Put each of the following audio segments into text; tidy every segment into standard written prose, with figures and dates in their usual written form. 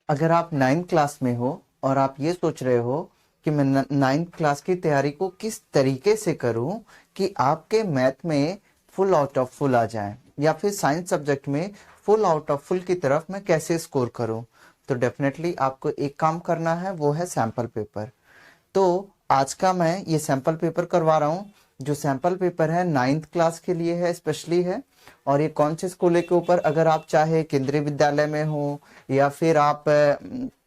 अगर आप 9th class में हो और आप ये सोच रहे हो कि मैं 9th क्लास की तैयारी को किस तरीके से करूं कि आपके मैथ में फुल आउट ऑफ फुल आ जाए, या फिर साइंस सब्जेक्ट में फुल आउट ऑफ फुल की तरफ मैं कैसे स्कोर करूं, तो डेफिनेटली आपको एक काम करना है, वो है सैंपल पेपर। तो आज का मैं ये सैंपल पेपर करवा रहा हूँ। जो सैंपल पेपर है 9th क्लास के लिए है, स्पेशली है। और ये कौन से स्कूल के ऊपर, अगर आप चाहे केंद्रीय विद्यालय में हो, या फिर आप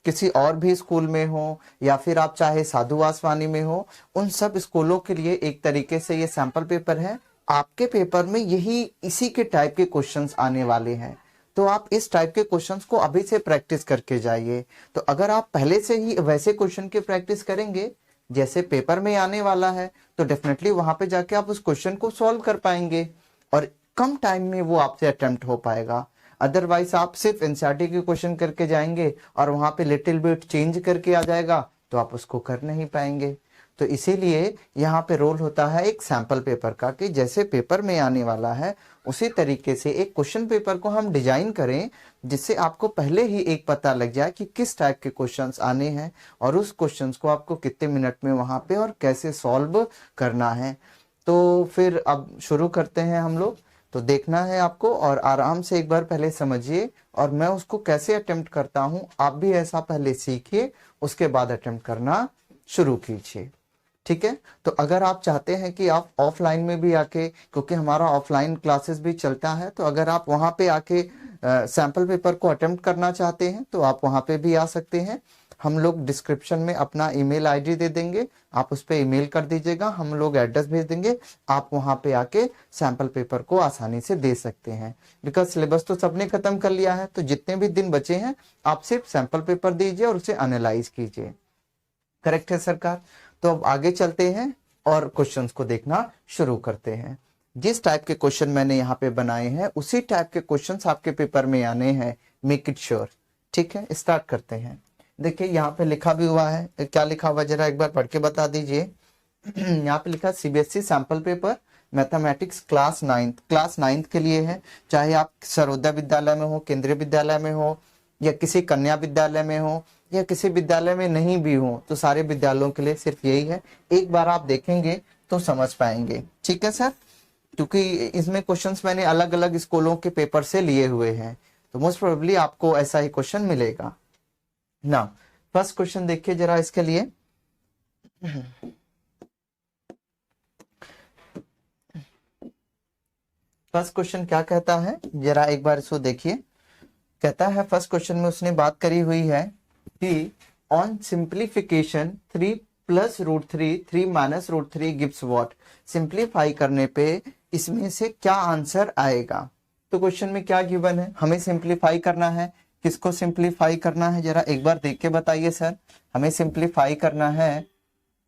किसी और भी स्कूल में हो, या फिर आप चाहे साधु वासवानी में हो, उन सब स्कूलों के लिए एक तरीके से ये सैंपल पेपर है। आपके पेपर में यही इसी के टाइप के क्वेश्चंस आने वाले हैं, तो आप इस टाइप के क्वेश्चंस को अभी से प्रैक्टिस करके जाइए। तो अगर आप पहले से ही वैसे क्वेश्चन की प्रैक्टिस करेंगे जैसे पेपर में आने वाला है, तो डेफिनेटली वहां पे जाके आप उस क्वेश्चन को सॉल्व कर पाएंगे और कम टाइम में वो आपसे अटेम्प्ट हो पाएगा। अदरवाइज आप सिर्फ एनसीईआरटी के क्वेश्चन करके जाएंगे और वहां पे लिटिल बिट चेंज करके आ जाएगा, तो आप उसको कर नहीं पाएंगे। तो इसीलिए यहाँ पे रोल होता है एक सैंपल पेपर का, कि जैसे पेपर में आने वाला है उसी तरीके से एक क्वेश्चन पेपर को हम डिजाइन करें, जिससे आपको पहले ही एक पता लग जाए कि किस टाइप के क्वेश्चंस आने हैं और उस क्वेश्चंस को आपको कितने मिनट में वहां पे और कैसे सॉल्व करना है। तो फिर अब शुरू करते हैं हम लोग। तो देखना है आपको, और आराम से एक बार पहले समझिए और मैं उसको कैसे अटेम्प्ट करता हूं, आप भी ऐसा पहले सीखिए, उसके बाद अटेम्प्ट करना शुरू कीजिए। ठीक है। तो अगर आप चाहते हैं कि आप ऑफलाइन में भी आके, क्योंकि हमारा ऑफलाइन क्लासेस भी चलता है, तो अगर आप वहां पे आके सैंपल पेपर को अटेम्प्ट करना चाहते हैं तो आप वहां पे भी आ सकते हैं। हम लोग डिस्क्रिप्शन में अपना ईमेल आईडी दे देंगे, आप उस पर ईमेल कर दीजिएगा, हम लोग एड्रेस भेज देंगे, आप वहां पे आके सैंपल पेपर को आसानी से दे सकते हैं। बिकॉज सिलेबस तो सबने खत्म कर लिया है, तो जितने भी दिन बचे हैं आप सिर्फ सैंपल पेपर दीजिए और उसे एनालाइज कीजिए। करेक्ट है सरकार। तो अब आगे चलते हैं और क्वेश्चंस को देखना शुरू करते हैं। जिस टाइप के क्वेश्चन मैंने यहाँ पे बनाए हैं उसी टाइप के क्वेश्चंस आपके पेपर में आने हैं, मेक इट श्योर। ठीक है, स्टार्ट करते हैं। देखिए यहाँ पे लिखा भी हुआ है, क्या लिखा हुआ जरा एक बार पढ़ के बता दीजिए। यहाँ पे लिखा CBSE sample paper mathematics class 9th के लिए है। चाहे आप सर्वोदय विद्यालय में हो, केंद्रीय विद्यालय में हो, या किसी कन्या विद्यालय में हो, या किसी विद्यालय में नहीं भी हो, तो सारे विद्यालयों के लिए सिर्फ यही है। एक बार आप देखेंगे तो समझ पाएंगे। ठीक है सर, क्योंकि इसमें क्वेश्चंस मैंने अलग अलग स्कूलों के पेपर से लिए हुए हैं, तो मोस्ट प्रोबेबली आपको ऐसा ही क्वेश्चन मिलेगा ना। फर्स्ट क्वेश्चन देखिए जरा इसके लिए। फर्स्ट क्वेश्चन क्या कहता है, जरा एक बार इसको देखिए। कहता है फर्स्ट क्वेश्चन में उसने बात करी हुई है कि on simplification 3 + √3 3 - √3 gives what. Simplify करने पे इसमें से क्या आंसर आएगा। तो क्वेश्चन में क्या गिवन है, हमें सिंप्लीफाई करना है। किसको सिंप्लीफाई करना है जरा एक बार देख के बताइए सर। हमें सिंप्लीफाई करना है,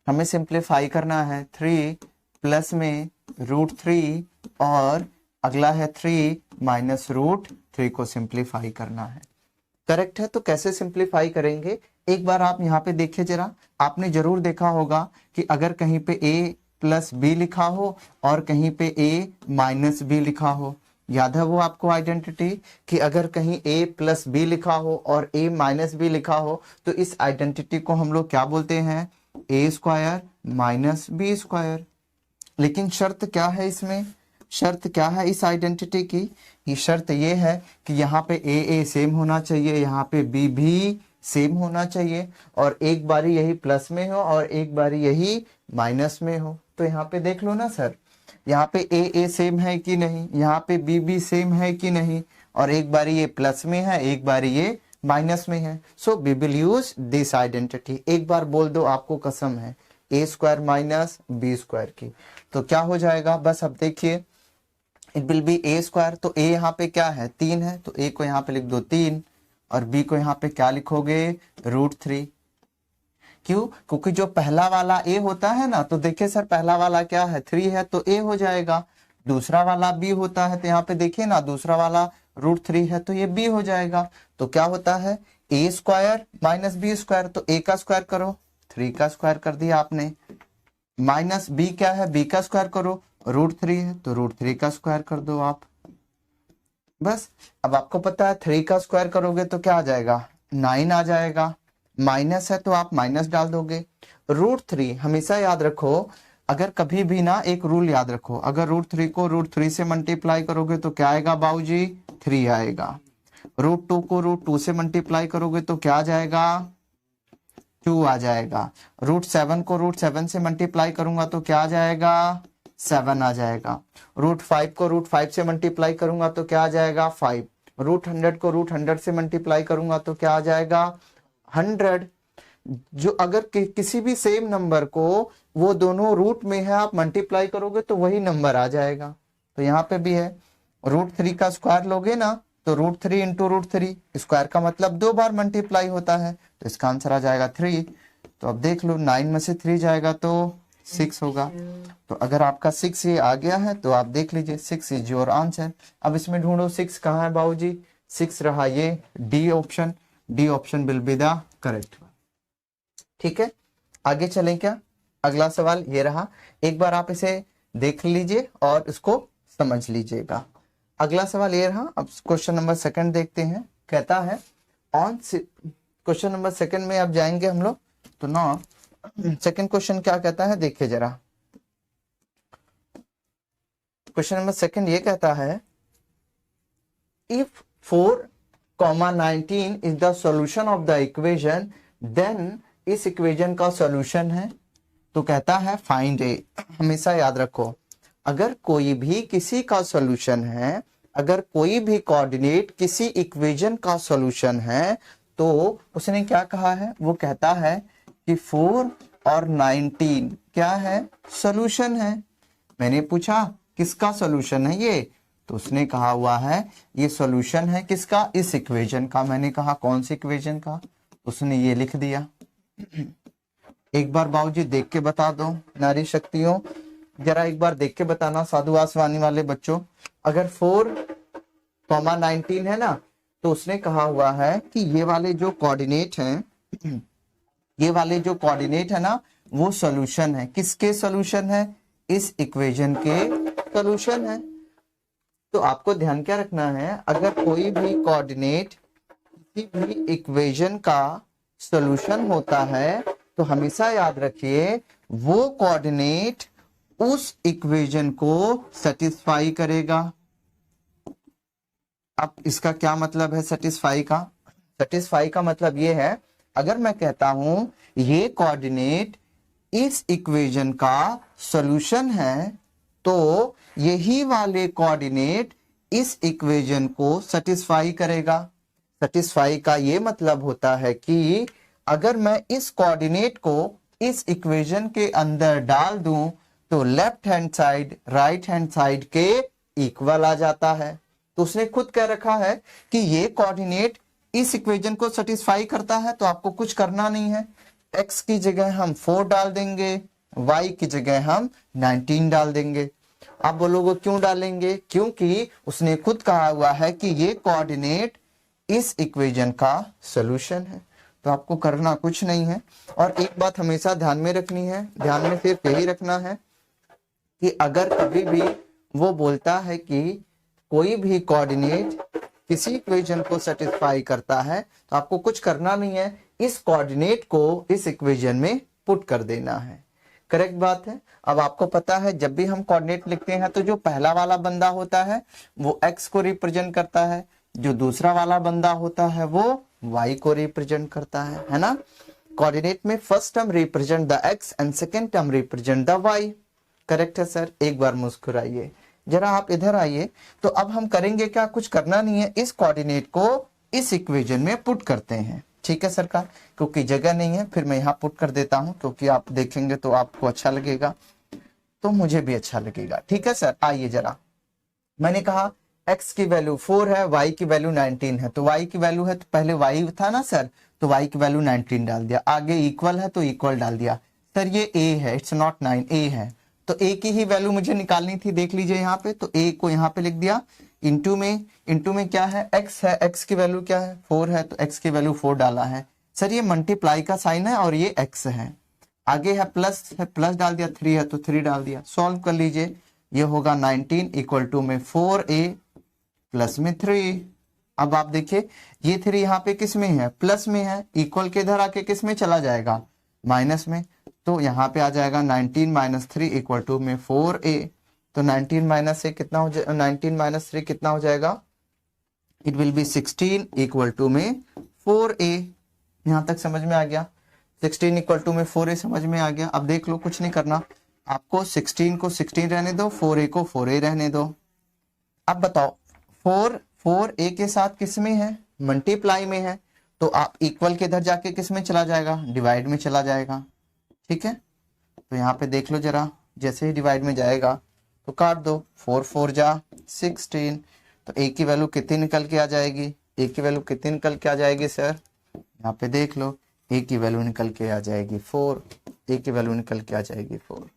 हमें सिंप्लीफाई करना है 3 प्लस में √3 और अगला है 3 - √3 को सिंप्लीफाई करना है। करेक्ट है। तो कैसे सिंप्लीफाई करेंगे, एक बार आप यहाँ पे देखिए जरा। आपने जरूर देखा होगा कि अगर कहीं पे a + b लिखा हो और कहीं पे a - b लिखा हो, याद है वो आपको आइडेंटिटी, कि अगर कहीं a + b लिखा हो और a - b लिखा हो, तो इस आइडेंटिटी को हम लोग क्या बोलते हैं, a² - b²। लेकिन शर्त क्या है इसमें, शर्त क्या है इस आइडेंटिटी की, ये शर्त ये है कि यहाँ पे a सेम होना चाहिए, यहाँ पे b भी सेम होना चाहिए, और एक बारी यही प्लस में हो और एक बारी यही माइनस में हो। तो यहाँ पे देख लो ना सर, यहाँ पे a सेम है कि नहीं, यहाँ पे b भी सेम है कि नहीं, और एक बारी ये प्लस में है, एक बारी ये माइनस में है। So we will use this identity. एक बार बोल दो, आपको कसम है, a² - b² की। तो क्या हो जाएगा, बस अब देखिए, इट विल बी a²। तो a यहाँ पे क्या है, 3 है, तो a को यहाँ पे लिख दो 3, और b को यहाँ पे क्या लिखोगे, √3। क्यों, क्योंकि जो पहला वाला a होता है ना, तो देखिए सर पहला वाला क्या है 3 है, तो a हो जाएगा। दूसरा वाला b होता है, तो यहाँ पे देखिए ना, दूसरा वाला √3 है, तो ये b हो जाएगा। तो क्या होता है, a² - b²। तो a का स्क्वायर करो, 3 का स्क्वायर कर दिया आपने, माइनस b क्या है, b का स्क्वायर करो, √3 है, तो √3 का स्क्वायर कर दो आप। बस अब आपको पता है 3 का स्क्वायर करोगे तो क्या आ जाएगा, 9 आ जाएगा, माइनस है तो आप माइनस डाल दोगे। √3 हमेशा याद रखो, अगर कभी भी ना एक रूल याद रखो, अगर √3 को √3 से मल्टीप्लाई करोगे तो क्या आएगा बाबूजी, 3 आएगा। √2 को √2 से मल्टीप्लाई करोगे तो क्या आ जाएगा, 2 आ जाएगा। √7 को √7 से मल्टीप्लाई करूंगा तो क्या आ जाएगा, 7 आ जाएगा। √5 को √5 से मल्टीप्लाई करूंगा तो क्या आ जाएगा, 5। √100 को √100 से मल्टीप्लाई करूंगा तो क्या आ जाएगा, 100। जो अगर किसी भी सेम नंबर को वो दोनों रूट में है आप मल्टीप्लाई करोगे तो वही नंबर आ जाएगा। तो यहाँ पे भी है, √3 का स्क्वायर लोगे ना तो √3 इंटू √3, स्क्वायर का मतलब 2 बार मल्टीप्लाई होता है, तो इसका आंसर आ जाएगा 3। तो अब देख लो 9 में से 3 जाएगा तो 6 होगा। तो अगर आपका 6 ये आ गया है तो आप देख लीजिए 6 इज योर आंसर। अब इसमें ढूंढो 6 कहाँ है बाबूजी, 6 रहा ये D option, D option will be the correct. ठीक है, आगे चलें क्या। अगला सवाल ये रहा, एक बार आप इसे देख लीजिए और इसको समझ लीजिएगा। अगला सवाल ये रहा, अब क्वेश्चन नंबर 2 देखते हैं। कहता है ऑन क्वेश्चन नंबर 2 में अब जाएंगे हम लोग, तो ना सेकंड क्वेश्चन क्या कहता है देखिए जरा। क्वेश्चन नंबर 2 ये कहता है if 4,19 is the solution of the equation then इस इक्वेशन का सॉल्यूशन है। तो कहता है फाइंड ए। हमेशा याद रखो, अगर कोई भी किसी का सॉल्यूशन है, अगर कोई भी कोऑर्डिनेट किसी इक्वेशन का सॉल्यूशन है तो उसने क्या कहा है, वो कहता है कि 4 और 19 क्या है, सॉल्यूशन है। मैंने पूछा किसका सॉल्यूशन है ये, तो उसने कहा हुआ है ये सॉल्यूशन है किसका, इस इक्वेशन का। मैंने कहा कौन सी इक्वेशन का, उसने ये लिख दिया। एक बार बाबूजी देख के बता दो नारी शक्तियों, जरा एक बार देख के बताना साधु आसवानी वाले बच्चों। अगर 4,19 है ना, तो उसने कहा हुआ है कि ये वाले जो कोऑर्डिनेट हैं, ये वाले जो कोऑर्डिनेट है ना वो सॉल्यूशन है। किसके सॉल्यूशन है, इस इक्वेशन के सॉल्यूशन है। तो आपको ध्यान क्या रखना है, अगर कोई भी कोऑर्डिनेट किसी भी इक्वेशन का सॉल्यूशन होता है तो हमेशा याद रखिए वो कोऑर्डिनेट उस इक्वेशन को सेटिस्फाई करेगा। अब इसका क्या मतलब है सेटिस्फाई का, सेटिस्फाई का मतलब ये है, अगर मैं कहता हूं ये कोऑर्डिनेट इस इक्वेशन का सॉल्यूशन है तो यही वाले कोऑर्डिनेट इस इक्वेशन को सेटिस्फाई करेगा। सेटिस्फाई का ये मतलब होता है कि अगर मैं इस कोऑर्डिनेट को इस इक्वेशन के अंदर डाल दूं तो left hand side right hand side के इक्वल आ जाता है। तो उसने खुद कह रखा है कि ये कोऑर्डिनेट इस इक्वेशन को सेटिस्फाई करता है, तो आपको कुछ करना नहीं है। x की जगह हम 4 डाल देंगे, y की जगह हम 19 डाल देंगे। आप बोलोगे क्यों डालेंगे, क्योंकि उसने खुद कहा हुआ है कि ये कोऑर्डिनेट इस इक्वेशन का सॉल्यूशन है। तो आपको करना कुछ नहीं है। और एक बात हमेशा ध्यान में रखनी है, ध्यान में सिर्फ यही रखना है कि अगर कभी भी वो बोलता है कि कोई भी कोऑर्डिनेट किसी इक्वेशन को सेटिस्फाई करता है तो आपको कुछ करना नहीं है, इस कोऑर्डिनेट को इस इक्वेशन में पुट कर देना है। करेक्ट बात है। अब आपको पता है जब भी हम कोऑर्डिनेट लिखते हैं तो जो पहला वाला बंदा होता है वो x को रिप्रेजेंट करता है, जो दूसरा वाला बंदा होता है वो y को रिप्रेजेंट करता है ना। कोऑर्डिनेट में first term represent the x and second term represent the y। Correct है सर। एक बार मुस्कुराइए, जरा आप इधर आइए। तो अब हम करेंगे क्या, कुछ करना नहीं है, इस कोऑर्डिनेट को इस इक्वेशन में पुट करते हैं। ठीक है सरकार, क्योंकि जगह नहीं है फिर मैं यहाँ पुट कर देता हूँ, क्योंकि आप देखेंगे तो आपको अच्छा लगेगा तो मुझे भी अच्छा लगेगा। ठीक है सर, आइए जरा। मैंने कहा x की वैल्यू 4 है, y की वैल्यू 19 है, तो y की वैल्यू है तो पहले y था ना सर, तो y की वैल्यू 19 डाल दिया। आगे इक्वल है तो इक्वल डाल दिया। सर ये a है, इट्स नॉट 9, a है, तो a की ही वैल्यू मुझे निकालनी थी। देख लीजिए यहाँ पे, तो a को यहाँ पे लिख दिया। इंटू में क्या है, x है, x की वैल्यू क्या है 4 है, तो x की वैल्यू 4 डाला है। सर ये मल्टीप्लाई का साइन है और ये x है। आगे है, प्लस डाल दिया, 3 है तो 3 डाल दिया। सॉल्व कर लीजिए, ये होगा 19 इक्वल टू में 4a प्लस में 3, अब आप देखिए ये 3 यहाँ पे किस में है, प्लस में है, इक्वल के इधर आके किस में चला जाएगा, माइनस में। तो यहाँ पे आ जाएगा 19 माइनस 3 इक्वल टू में 4a। तो 19 माइनस से कितना हो जाए, 19 माइनस 3 कितना हो जाएगा, it will be 16 equal to में 4a। यहाँ तक समझ में आ गया, 16 इक्वल टू में 4a समझ में आ गया। अब देख लो, कुछ नहीं करना आपको, 16 को 16 रहने दो, 4a को 4a रहने दो। अब बताओ 4a के साथ किस में है, मल्टीप्लाई में है, तो आप इक्वल के इधर जाके किस में चला जाएगा, डिवाइड में चला जाएगा। ठीक है, तो यहाँ पे देख लो जरा, जैसे ही डिवाइड में जाएगा तो काट दो, 4 4 जा 16। तो a की वैल्यू कितनी निकल के आ जाएगी, a की वैल्यू कितनी निकल के आ जाएगी सर, यहाँ पे देख लो, a की वैल्यू निकल के आ जाएगी 4, a की वैल्यू निकल के आ जाएगी 4।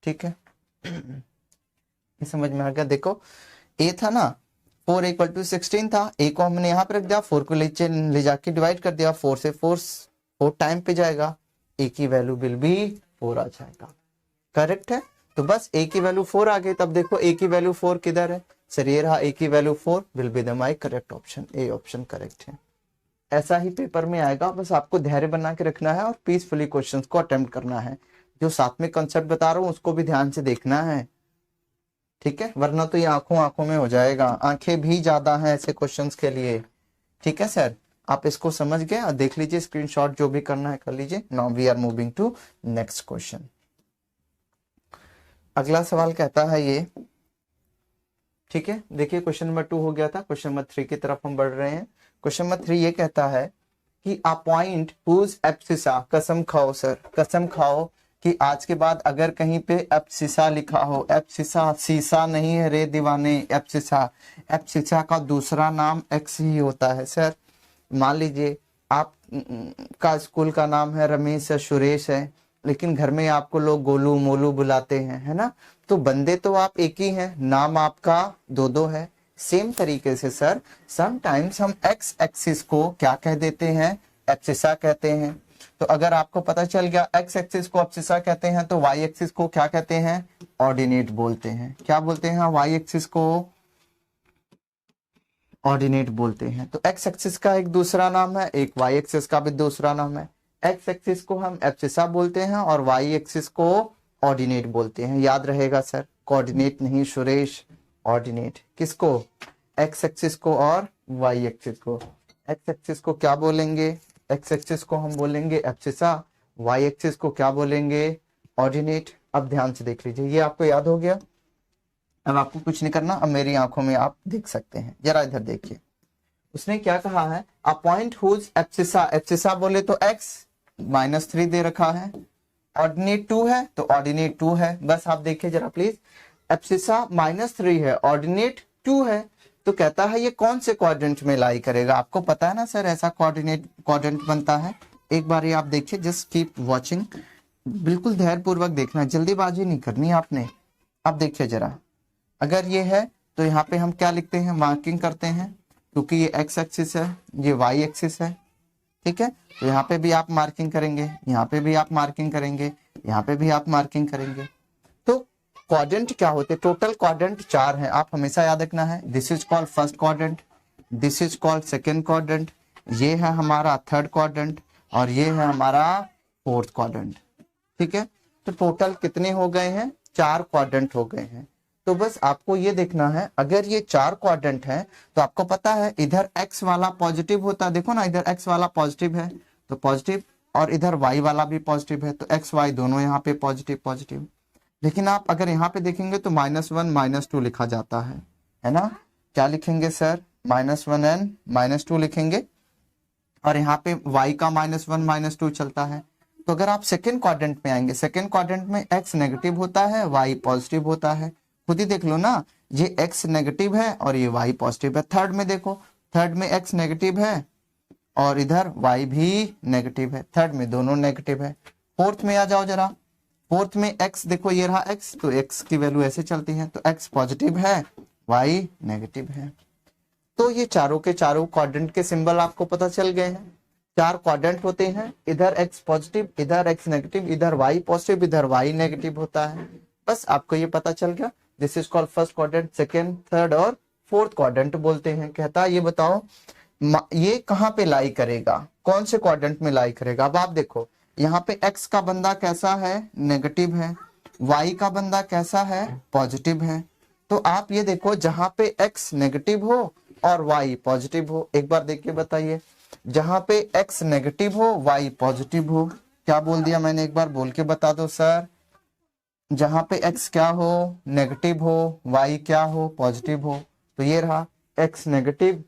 ठीक है, ये समझ में आ गया। देखो a था ना, 4 इक्वल टू 16 था, a को हमने यहाँ पे रख दिया, 4 को ले जाके डिवाइड कर दिया, 4 से 4 टाइम पे जाएगा, a की वैल्यू विल बी 4 आ जाएगा। करेक्ट है, तो बस a की वैल्यू 4 आ गई। तब देखो a की वैल्यू 4 किधर है सर, ये रहा, a की value 4 will be the my correct option, A option correct है। ऐसा ही पेपर में आएगा, बस आपको धैर्य बना के रखना है और पीसफुली क्वेश्चंस को अटेम्प्ट करना है। जो साथ में कंसेप्ट बता रहा हूँ उसको भी ध्यान से देखना है, ठीक है, वरना तो ये आंखों आंखों में हो जाएगा, आंखें भी ज्यादा हैं ऐसे क्वेश्चंस के लिए। ठीक है सर, आप इसको समझ गए और देख लीजिए, स्क्रीनशॉट जो भी करना है कर लीजिए। Now we are moving to next question. अगला सवाल कहता है ये, ठीक है, देखिए क्वेश्चन नंबर 2 हो गया था, क्वेश्चन नंबर 3 की तरफ हम बढ़ रहे हैं। क्वेश्चन नंबर 3 ये कहता है कि अ पॉइंट हुज एब्सिसा, कसम खाओ सर, कसम खाओ कि आज के बाद अगर कहीं पे एब्सिसा लिखा हो, एब्सिसा सीसा नहीं है रे दीवाने, एब्सिसा, एब्सिसा का दूसरा नाम एक्स ही होता है सर। मान लीजिए आप का स्कूल का नाम है रमेश या सुरेश है, लेकिन घर में आपको लोग गोलू मोलू बुलाते हैं, है ना, तो बंदे तो आप एक ही हैं, नाम आपका दो दो है। सेम तरीके से सर समटाइम्स हम एक्स एक्सिस को क्या कह देते हैं, एब्सिसा कहते हैं। तो अगर आपको पता चल गया एक्स एक्सिस को एब्सिसा कहते हैं, तो वाई एक्सिस को क्या कहते हैं, ऑर्डिनेट बोलते हैं। क्या बोलते हैं, वाई एक्सिस को ऑर्डिनेट बोलते हैं। तो एक्स एक्सिस का एक दूसरा नाम है, एक वाई एक्सिस का भी दूसरा नाम है। एक्स एक्सिस को हम एब्सिसा बोलते हैं और वाई एक्सिस को ऑर्डिनेट बोलते हैं। याद रहेगा सर, कोऑर्डिनेट नहीं सुरेश, ऑर्डिनेट। किसको, एक्स एक्सिस को और वाई एक्सिस को। एक्स एक्सिस को क्या बोलेंगे, एक्स एक्सिस को हम बोलेंगे एब्सिसा, वाई एक्सिस को क्या बोलेंगे, ऑर्डिनेट। अब ध्यान से देख लीजिए, ये आपको याद हो गया। अब आपको कुछ नहीं करना, अब मेरी आंखों में आप देख सकते हैं, जरा इधर देखिए। उसने क्या कहा है, a point whose abscissa, abscissa बोले तो x -3 दे रखा है, ऑर्डिनेट 2 है तो ऑर्डिनेट 2 है। बस आप देखिए जरा प्लीज, एब्सिसा -3 है, ऑर्डिनेट 2 है, तो कहता है ये कौन से क्वाड्रेंट में लाई करेगा। आपको पता है ना सर ऐसा क्वाड्रेंट बनता है। एक बार ये आप देखिए, जस्ट कीप वॉचिंग, बिल्कुल धैर्य पूर्वक देखना, जल्दीबाजी नहीं करनी आपने। अब देखिए जरा, अगर ये है तो यहाँ पे हम क्या लिखते हैं, मार्किंग करते हैं, क्योंकि ये एक्स एक्सिस है, ये वाई एक्सिस है, ठीक है। तो यहाँ पे भी आप मार्किंग करेंगे, यहाँ पे भी आप मार्किंग करेंगे, यहाँ पे भी आप मार्किंग करेंगे। तो क्वाड्रेंट क्या होते हैं, टोटल क्वाड्रेंट 4 हैं, आप हमेशा याद रखना है। This is called first quadrant, this is called second quadrant, ये है हमारा थर्ड क्वाड्रेंट और ये है हमारा फोर्थ क्वाड्रेंट, ठीक है। तो टोटल कितने हो गए हैं, 4 क्वाड्रेंट हो गए हैं। तो बस आपको ये देखना है, अगर ये 4 क्वाड्रेंट है तो आपको पता है इधर x वाला पॉजिटिव होता है, देखो ना इधर x वाला पॉजिटिव है तो पॉजिटिव, और इधर y वाला भी पॉजिटिव है, तो x y दोनों यहाँ पे पॉजिटिव पॉजिटिव। लेकिन आप अगर यहाँ पे देखेंगे तो -1 -2 लिखा जाता है ना। क्या लिखेंगे सर, -1 एंड -2 लिखेंगे, और यहाँ पे y का -1 -2 चलता है। तो अगर आप सेकेंड क्वाड्रेंट में आएंगे, सेकेंड क्वाड्रेंट में x नेगेटिव होता है, y पॉजिटिव होता है। खुद ही देख लो ना, ये x नेगेटिव है और ये y पॉजिटिव है। थर्ड में देखो, थर्ड में x नेगेटिव है और इधर y भी नेगेटिव है, थर्ड में दोनों नेगेटिव है। फोर्थ में आ जाओ जरा, फोर्थ में x देखो, ये रहा x, तो x की वैल्यू ऐसे चलती है, तो x पॉजिटिव है, y नेगेटिव है। तो ये चारों के चारों क्वाड्रेंट के सिंबल आपको पता चल गए हैं। 4 क्वाड्रेंट होते हैं, इधर x पॉजिटिव, इधर x नेगेटिव, इधर y पॉजिटिव, इधर y नेगेटिव होता है। बस आपको ये पता चल गया, this is called first quadrant, second, third और फोर्थ क्वाड्रेंट बोलते हैं। कहता है ये बताओ ये कहाँ पे लाई करेगा, कौन से क्वाड्रेंट में लाई करेगा। अब आप देखो यहाँ पे x का बंदा कैसा है, नेगेटिव है, y का बंदा कैसा है, पॉजिटिव है। तो आप ये देखो जहां पे x नेगेटिव हो और y पॉजिटिव हो, एक बार देख के बताइए, जहां पे x नेगेटिव हो y पॉजिटिव हो। क्या बोल दिया मैंने, एक बार बोल के बता दो सर। जहां पे x क्या हो, नेगेटिव हो, y क्या हो, पॉजिटिव हो। तो ये रहा x नेगेटिव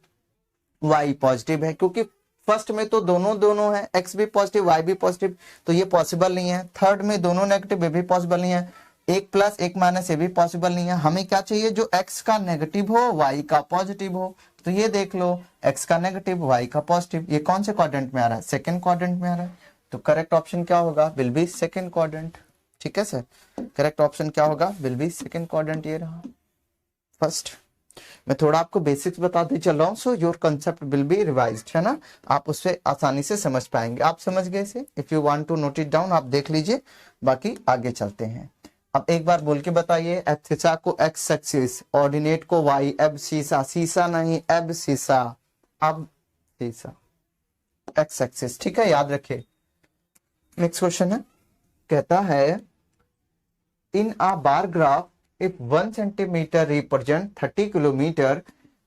y पॉजिटिव है, क्योंकि फर्स्ट में तो दोनों है, x भी पॉजिटिव y भी पॉजिटिव, तो ये पॉसिबल नहीं है। थर्ड में दोनों नेगेटिव, ये भी पॉसिबल नहीं है। एक प्लस एक माइनस, ये भी पॉसिबल नहीं है। हमें क्या चाहिए, जो x का नेगेटिव हो y का पॉजिटिव हो। तो ये देख लो x का नेगेटिव y का पॉजिटिव, ये कौन से क्वाड्रेंट में आ रहा है, सेकंड क्वाड्रेंट में आ रहा है। तो करेक्ट ऑप्शन क्या होगा, विल बी सेकंड क्वाड्रेंट। ठीक है सर, करेक्ट ऑप्शन क्या होगा, विल बी सेकंड क्वाड्रेंट। ये रहा फर्स्ट। मैं थोड़ा आपको बेसिक्स बताते चल रहा हूँ, so your concept will be revised, है ना, आप उससे आसानी से समझ पाएंगे। आप समझ गए इसे, if you want to note it down आप देख लीजिए, बाकी आगे चलते हैं। अब एक बार बोल के बताइए, एब्सिसा को एक्स एक्सिस, ऑर्डिनेट को वाई, एब्सिसा, सीसा नहीं एब्सिसा, अब सीसा एक्स एक्सिस। ठीक है, याद रखिए। नेक्स्ट क्वेश्चन है, कहता है इन अ bar graph if 1 centimeter represent 30 kilometer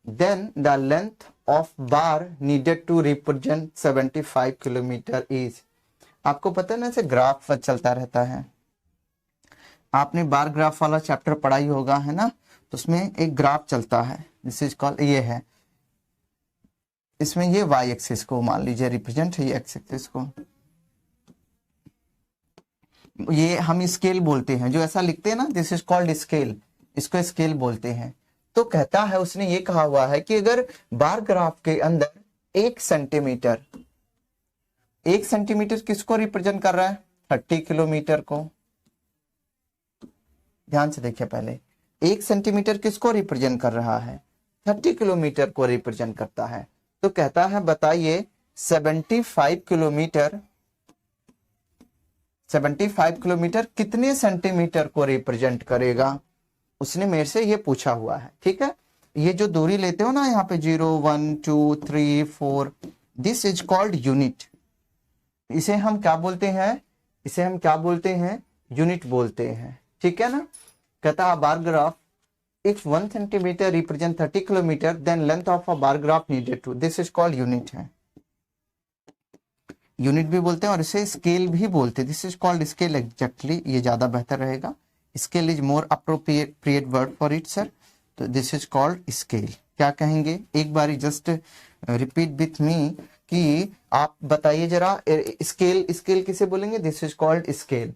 then the length of bar needed to represent 75 kilometer is। आपको पता है ना, ऐसे ग्राफ चलता रहता है, आपने बार ग्राफ वाला चैप्टर पढ़ा ही होगा, है ना। तो उसमें एक ग्राफ चलता है, दिस इज कॉल्ड, ये है, इसमें ये y एक्सिस को मान लीजिए रिप्रेजेंट है, ये x एक्सिस को, ये हम स्केल बोलते हैं, जो ऐसा लिखते हैं ना, दिस इज कॉल्ड स्केल, इसको स्केल बोलते हैं। तो कहता है, उसने ये कहा हुआ है कि अगर बार ग्राफ के अंदर 1 सेंटीमीटर किसको रिप्रेजेंट कर रहा है, 30 किलोमीटर को। ध्यान से देखिए, पहले 1 सेंटीमीटर किसको रिप्रेजेंट कर रहा है, 30 किलोमीटर को रिप्रेजेंट करता है। तो कहता है बताइए 75 किलोमीटर कितने सेंटीमीटर को रिप्रेजेंट करेगा, उसने मेरे से ये पूछा हुआ है। ठीक है, ये जो दूरी लेते हो ना यहाँ पे 0 1 2 3 4, दिस इज कॉल्ड यूनिट। इसे हम क्या बोलते हैं, इसे हम क्या बोलते हैं, यूनिट बोलते हैं। ठीक है ना। कहता bar graph if 1 centimetre represent 30 kilometre then length of a bar graph needed to, this is called unit है, यूनिट भी बोलते हैं और इसे स्केल भी बोलते हैं, this is called scale exactly, ये ज्यादा बेहतर रहेगा, scale is more appropriate word for it sir. तो दिस इज कॉल्ड स्केल। क्या कहेंगे, एक बार जस्ट रिपीट विथ मी कि आप बताइए जरा, स्केल स्केल किसे बोलेंगे, दिस इज कॉल्ड स्केल।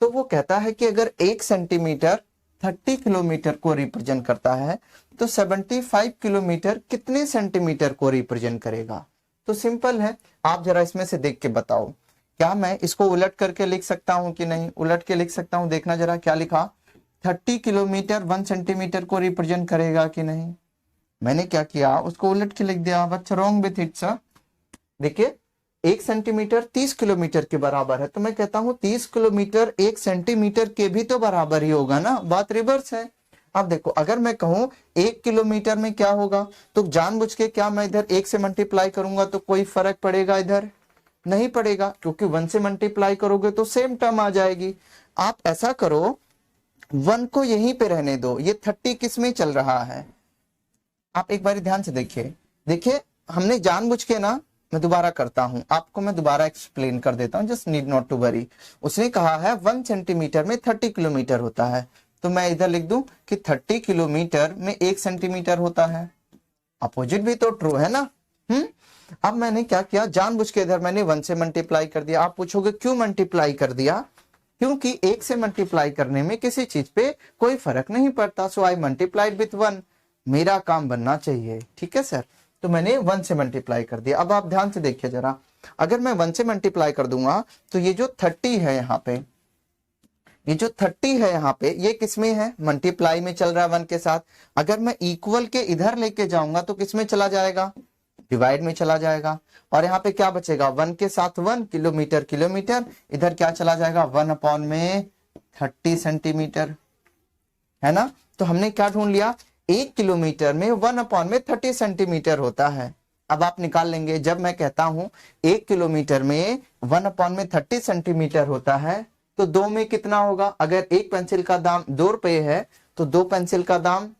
तो वो कहता है कि अगर 1 सेंटीमीटर 30 किलोमीटर को रिप्रेजेंट करता है तो 75 किलोमीटर कितने सेंटीमीटर को रिप्रेजेंट करेगा। तो सिंपल है, आप जरा इसमें से देख के बताओ, क्या मैं इसको उलट करके लिख सकता हूं कि नहीं, उलट के लिख सकता हूं। देखना जरा क्या लिखा, 30 किलोमीटर 1 सेंटीमीटर को रिप्रेजेंट करेगा कि नहीं। मैंने क्या किया, उसको उलट के लिख दिया, what's wrong with it sir. देखिए 1 सेंटीमीटर 30 किलोमीटर के बराबर है, तो मैं कहता हूं 30 किलोमीटर 1 सेंटीमीटर के भी तो बराबर ही होगा ना, बात रिवर्स है। अब देखो, अगर मैं कहूं 1 किलोमीटर में क्या होगा, तो जानबूझ के क्या मैं इधर 1 से मल्टीप्लाई करूंगा तो कोई फर्क पड़ेगा, इधर नहीं पड़ेगा, क्योंकि 1 से मल्टीप्लाई करोगे तो सेम टर्म आ जाएगी। आप ऐसा करो, 1 को यहीं पे रहने दो, ये 30 किस में चल रहा है, आप एक बार ध्यान से देखिए हमने जानबूझ के ना, मैं दोबारा करता हूं आपको, मैं दोबारा एक्सप्लेन कर देता हूं, just need not to worry. उसने कहा है 1 सेंटीमीटर में 30 किलोमीटर होता है, तो मैं इधर लिख दूं कि 30 किलोमीटर में 1 सेंटीमीटर होता है, अपोजिट भी तो ट्रू है ना। अब मैंने क्या किया, जानबूझ के इधर मैंने 1 से मल्टीप्लाई कर दिया। आप पूछोगे क्यों मल्टीप्लाई कर दिया, क्योंकि 1 से मल्टीप्लाई करने में किसी चीज पे कोई फर्क नहीं पड़ता, सो आई मल्टीप्लाइड विथ 1, मेरा काम बनना चाहिए। ठीक है सर, तो मैंने 1 से मल्टीप्लाई कर दिया। अब आप ध्यान से देखिए जरा, अगर मैं 1 से मल्टीप्लाई कर दूंगा तो ये जो 30 है यहाँ पे, ये जो 30 है यहाँ पे, ये किसमें है, मल्टीप्लाई में चल रहा है 1 के साथ। अगर मैं इक्वल के इधर लेके जाऊंगा तो किसमें चला जाएगा, डिवाइड में चला जाएगा। और यहाँ पे क्या बचेगा, 1 के साथ 1, किलोमीटर किलोमीटर, इधर क्या चला जाएगा, 1/में 30 सेंटीमीटर, है ना। तो हमने क्या ढूंढ लिया, 1 किलोमीटर में 1/30 सेंटीमीटर होता है। अब आप निकाल लेंगे, जब मैं कहता हूं 1 किलोमीटर में 1/30 सेंटीमीटर होता है तो 2 में कितना होगा? अगर एक पेंसिल का दाम 2 रुपये है तो 2 पेंसिल का दाम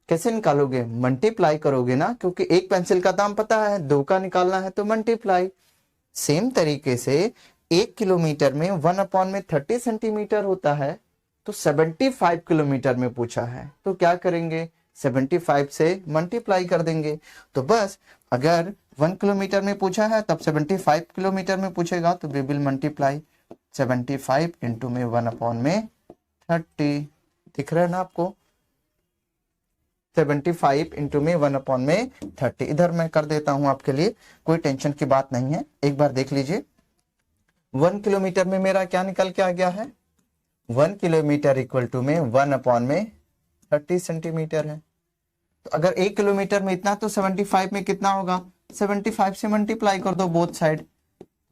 कैसे निकालोगे? मल्टीप्लाई करोगे ना, क्योंकि एक पेंसिल का दाम पता है, 2 का निकालना है तो मल्टीप्लाई। सेम तरीके से 1 किलोमीटर में 1/30 सेंटीमीटर होता है तो 75 किलोमीटर में पूछा है तो क्या करेंगे? 75 से मल्टीप्लाई कर देंगे। तो बस अगर 1 किलोमीटर में पूछा है तब 75 किलोमीटर में पूछेगा तो वी विल मल्टीप्लाई 75 इंटू में 1/30। दिख रहा है ना आपको? 75 इंटू में 1/30। इधर मैं कर देता हूं आपके लिए, कोई टेंशन की बात नहीं है। एक बार देख लीजिए 1 किलोमीटर में मेरा क्या निकल के आ गया है? 1 किलोमीटर इक्वल टू में 1/30 सेंटीमीटर है। तो अगर 1 किलोमीटर में इतना तो 75 में कितना होगा? 75 से मल्टीप्लाई कर दो बोथ साइड,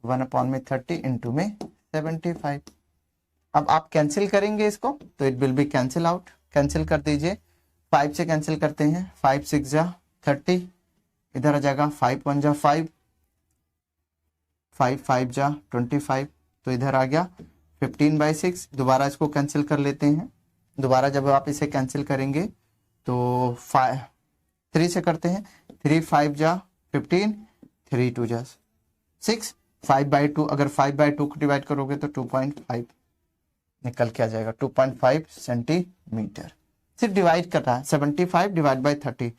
1/30 इंटू में 75। अब आप कैंसिल करेंगे इसको तो it will B cancel out. Cancel कर दीजिए, 5 से कैंसिल करते हैं, 5 6 जा 30, इधर आ जाएगा 5 1 जा 5, 5 5 जा 25, तो इधर आ गया 15/6। दोबारा इसको कैंसिल कर लेते हैं। दोबारा जब आप इसे कैंसिल करेंगे तो 3 से करते हैं, 3 5 जा 15, 3 2 जा 6, 5/2। अगर 5/2 को डिवाइड करोगे तो 2.5 निकल के आ जाएगा, 2.5 सेंटीमीटर। सिर्फ डिवाइड कर रहा है, 75 डिवाइड बाई 30,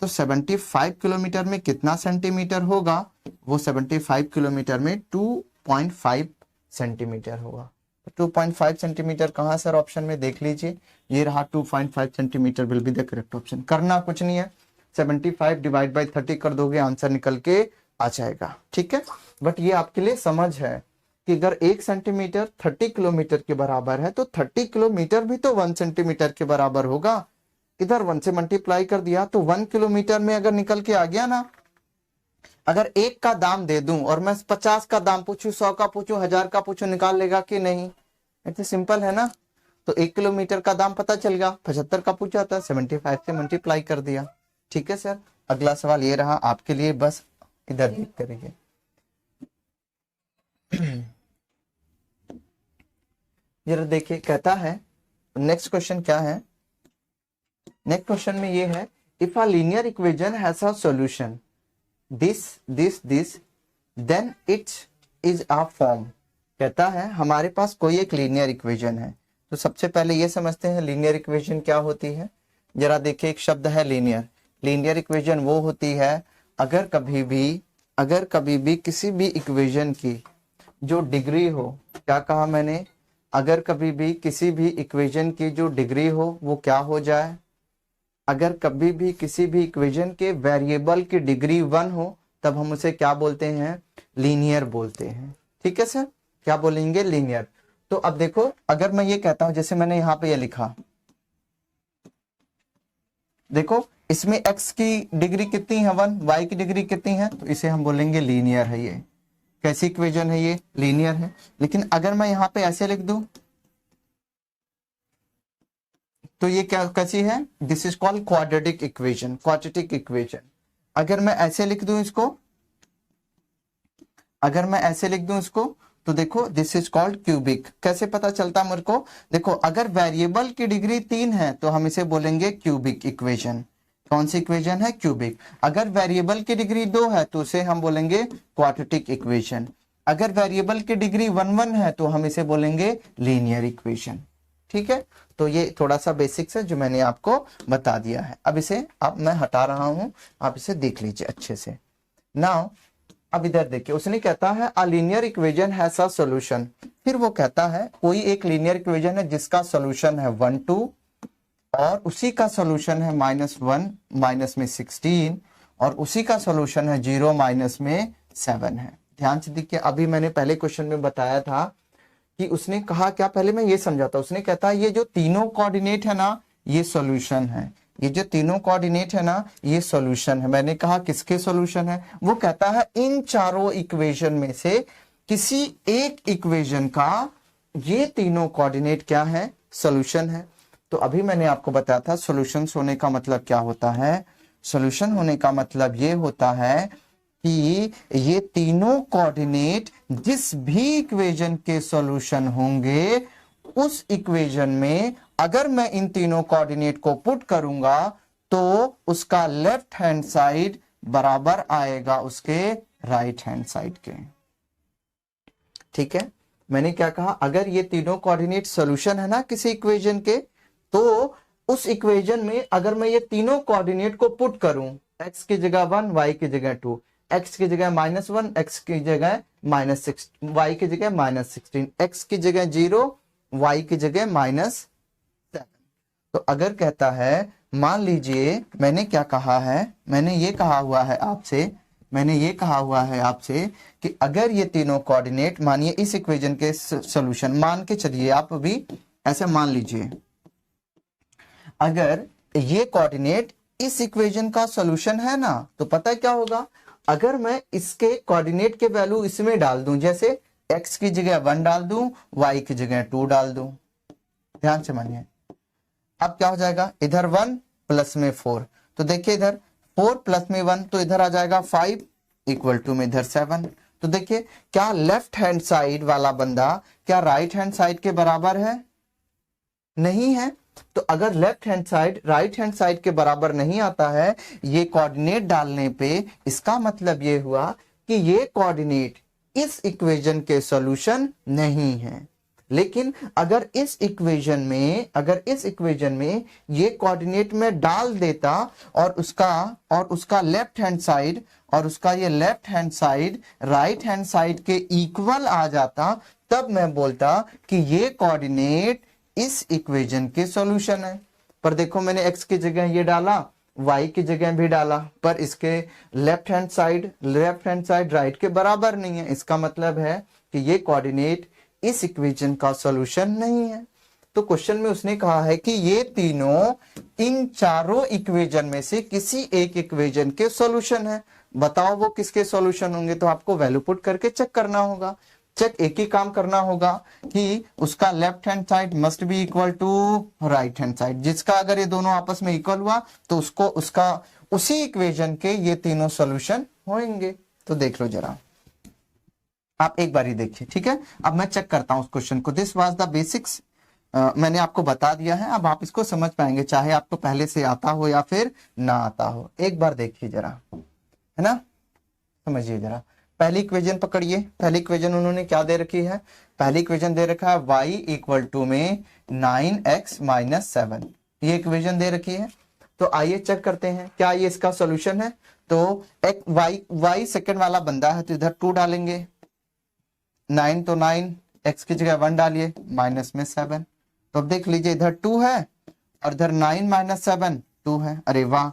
तो 75 किलोमीटर में कितना सेंटीमीटर होगा? वो 75 किलोमीटर में 2.5 सेंटीमीटर होगा। 2.5 सेंटीमीटर कहाँ सर? ऑप्शन में देख लीजिए, ये रहा 2.5 centimetre will be the correct option. करना कुछ नहीं है, 75 डिवाइड बाई 30 कर दोगे, आंसर निकल के आ जाएगा। ठीक है, बट ये आपके लिए समझ है कि अगर 1 सेंटीमीटर 30 किलोमीटर के बराबर है तो 30 किलोमीटर भी तो 1 सेंटीमीटर के बराबर होगा। इधर 1 से मल्टीप्लाई कर दिया तो 1 किलोमीटर में अगर निकल के आ गया ना, अगर 1 का दाम दे दूं और मैं 50 का दाम पूछूं, 100 का पूछूं, 1000 का पूछूं, निकाल लेगा कि नहीं? इतना सिंपल है ना। तो 1 किलोमीटर का दाम पता चल गया, 75 का पूछा था, 75 से मल्टीप्लाई कर दिया। ठीक है सर, अगला सवाल ये रहा आपके लिए, बस इधर देख करेंगे। जरा देखिए, कहता है नेक्स्ट क्वेश्चन क्या है? नेक्स्ट क्वेश्चन में ये है, if a linear equation has a solution this then it is a form. कहता है हमारे पास कोई एक लीनियर इक्वेशन है, तो सबसे पहले ये समझते हैं लीनियर इक्वेशन क्या होती है। जरा देखिए, एक शब्द है लीनियर। लीनियर इक्वेशन वो होती है अगर कभी भी किसी भी इक्वेशन की जो डिग्री हो, क्या कहा मैंने? अगर कभी भी किसी भी इक्वेशन की जो डिग्री हो वो क्या हो जाए? अगर कभी भी किसी भी इक्वेशन के वेरिएबल की डिग्री 1 हो तब हम उसे क्या बोलते हैं? लीनियर बोलते हैं। ठीक है सर, क्या बोलेंगे? लीनियर। तो अब देखो, अगर मैं ये कहता हूं, जैसे मैंने यहां पे ये लिखा, देखो इसमें x की डिग्री कितनी है? 1, y की डिग्री कितनी है? तो इसे हम बोलेंगे लीनियर है। ये कैसी इक्वेशन है? ये लीनियर है। लेकिन अगर मैं यहां पे ऐसे लिख दूं तो ये क्या कैसी है? This is called quadratic equation. Quadratic equation. अगर मैं ऐसे लिख दूं इसको, तो देखो दिस इज कॉल्ड क्यूबिक। कैसे पता चलता मेरे को? देखो, अगर वेरिएबल की डिग्री 3 है तो हम इसे बोलेंगे क्यूबिक इक्वेशन। कौन सी इक्वेशन है? क्यूबिक। अगर वेरिएबल की डिग्री 2 है तो उसे हम बोलेंगे क्वाड्रेटिक इक्वेशन। अगर वेरिएबल की डिग्री 1 1 है तो हम इसे बोलेंगे लीनियर इक्वेशन। ठीक है, तो ये थोड़ा सा बेसिक्स है जो मैंने आपको बता दिया है। अब इसे मैं हटा रहा हूं, आप इसे देख लीजिए अच्छे से। नाउ अब इधर देखिए, उसने कहता है अ linear equation has a solution. फिर वो कहता है कोई एक लीनियर इक्वेशन है जिसका सॉल्यूशन है 1 2 और उसी का सॉल्यूशन है -1 माइनस में 16 और उसी का सॉल्यूशन है 0 माइनस में 7 है। ध्यान से देखिए, अभी मैंने पहले क्वेश्चन में बताया था कि उसने कहा क्या, पहले मैं ये समझाता हूं। उसने कहता है ये जो तीनों कोऑर्डिनेट है ना, ये सॉल्यूशन है। ये जो तीनों कोऑर्डिनेट है ना, ये सॉल्यूशन है। मैंने कहा किसके सॉल्यूशन है? वो कहता है इन चारों इक्वेशन में से किसी एक इक्वेशन का ये तीनों कोऑर्डिनेट क्या है? सॉल्यूशन है। तो अभी मैंने आपको बताया था सॉल्यूशन होने का मतलब क्या होता है। सॉल्यूशन होने का मतलब ये होता है कि ये तीनों कोऑर्डिनेट जिस भी इक्वेशन के सॉल्यूशन होंगे, उस इक्वेशन में अगर मैं इन तीनों कोऑर्डिनेट को पुट करूंगा तो उसका लेफ्ट हैंड साइड बराबर आएगा उसके राइट हैंड साइड के। ठीक है, मैंने क्या कहा, अगर ये तीनों कोऑर्डिनेट सॉल्यूशन है ना किसी इक्वेशन के, तो उस इक्वेशन में अगर मैं ये तीनों कोऑर्डिनेट को पुट करूं, x की जगह 1, y की जगह 2, x की जगह -1, x की जगह -6, y की जगह -16, x की जगह 0, y की जगह -7। तो अगर कहता है, मान लीजिए मैंने क्या कहा है, मैंने ये कहा हुआ है आपसे कि अगर ये तीनों कोऑर्डिनेट, मानिए इस इक्वेशन के सॉल्यूशन मान के चलिए, आप अभी ऐसे मान लीजिए, अगर ये कोऑर्डिनेट इस इक्वेशन का सॉल्यूशन है ना, तो पता है क्या होगा, अगर मैं इसके कोऑर्डिनेट के वैल्यू इसमें डाल दूं, जैसे x की जगह 1 डाल दूं, y की जगह 2 डाल दूं, ध्यान से मानिए, अब क्या हो जाएगा, इधर 1 प्लस में 4, तो देखिए इधर 4 प्लस में 1, तो इधर आ जाएगा 5 इक्वल टू में इधर 7। तो देखिए क्या लेफ्ट हैंड साइड वाला बंदा क्या राइट हैंड साइड के बराबर है? नहीं है। तो अगर left hand side right hand side के बराबर नहीं आता है ये कोऑर्डिनेट डालने पे, इसका मतलब ये हुआ कि ये कोऑर्डिनेट इस इक्वेशन के सॉल्यूशन नहीं है। लेकिन अगर इस इक्वेशन में ये कोऑर्डिनेट में डाल देता और उसका लेफ्ट हैंड साइड और उसका ये left hand side right hand side के इक्वल आ जाता, तब मैं बोलता कि ये कोऑर्डिनेट इस इक्वेशन के सॉल्यूशन है। पर देखो मैंने x की जगह ये डाला, y की जगह भी डाला, पर इसके लेफ्ट हैंड साइड राइट के बराबर नहीं है। इसका मतलब है कि ये कोऑर्डिनेट इस इक्वेशन का सॉल्यूशन नहीं है। तो क्वेश्चन में उसने कहा है कि ये तीनों इन चारों इक्वेशन में से किसी एक इक्वेशन के सॉल्यूशन है। बताओ वो किसके सॉल्यूशन होंगे? तो आपको वैल्यू पुट करके चेक करना होगा। एक ही काम करना होगा कि उसका left hand side must be equal to right hand side, जिसका अगर ये दोनों आपस में इक्वल हुआ तो उसका उसी इक्वेशन के ये तीनों सॉल्यूशन होंगे। तो देख लो जरा, आप एक बार ही देखिए, ठीक है। अब मैं चेक करता हूं उस क्वेश्चन को। दिस वाज द बेसिक्स, मैंने आपको बता दिया है, अब आप इसको समझ पाएंगे चाहे आपको पहले से आता हो या फिर ना आता हो। एक बार देखिए जरा, है ना, समझिए जरा। पहली इक्वेशन पकड़िए। पहली इक्वेशन उन्होंने क्या दे रखी है? पहली इक्वेशन दे रखा है y इक्वल टू में 9x माइनस 7, ये इक्वेशन दे रखी है। तो आइए चेक करते हैं क्या ये इसका सॉल्यूशन है। तो y सेकंड वाला बंदा है तो इधर 2 डालेंगे, 9 तो 9, x की जगह 1 डालिए, माइनस में 7। तो अब देख लीजिए इधर 2 है और इधर 9 माइनस 7 2 है। अरे वाह,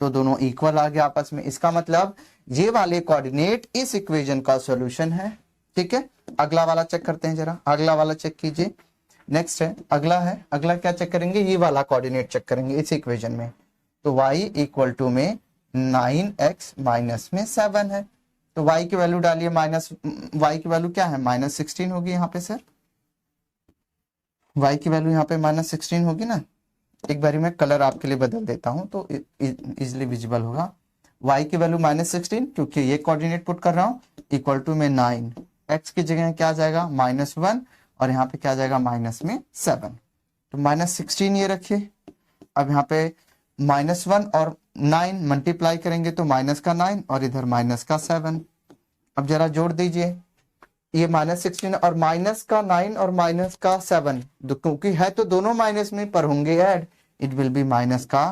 तो दोनों इक्वल आ गए आपस में। इसका मतलब ये वाले कोऑर्डिनेट इस इक्वेशन का सॉल्यूशन है। ठीक है, अगला वाला चेक करते हैं जरा। अगला वाला चेक कीजिए। नेक्स्ट है अगला क्या चेक करेंगे? ये वाला कोऑर्डिनेट चेक करेंगे इस इक्वेशन में। तो y इक्वल टू में 9x माइनस में 7 है। तो y की वैल्यू डालिए, y की वैल्यू क्या है? -16 होगी यहाँ पे सर। y की वैल्यू यहाँ पे -16 होगी ना। एक बारी मैं कलर आपके लिए बदल देता हूं तो इजिली विजिबल होगा। y की वैल्यू -16, क्योंकि ये कोऑर्डिनेट पुट कर रहा हूं, इक्वल टू में 9, x की जगह क्या आ जाएगा? -1 और यहाँ पे क्या आ जाएगा? माइनस में 7। तो -16 ये रखिए। अब यहाँ पे -1 और 9 मल्टीप्लाई करेंगे तो माइनस का 9 और इधर माइनस का 7। अब जरा जोड़ दीजिए, ये -16 और माइनस का 9 और माइनस का 7, क्योंकि है तो दोनों माइनस में पर होंगे add, it will B minus का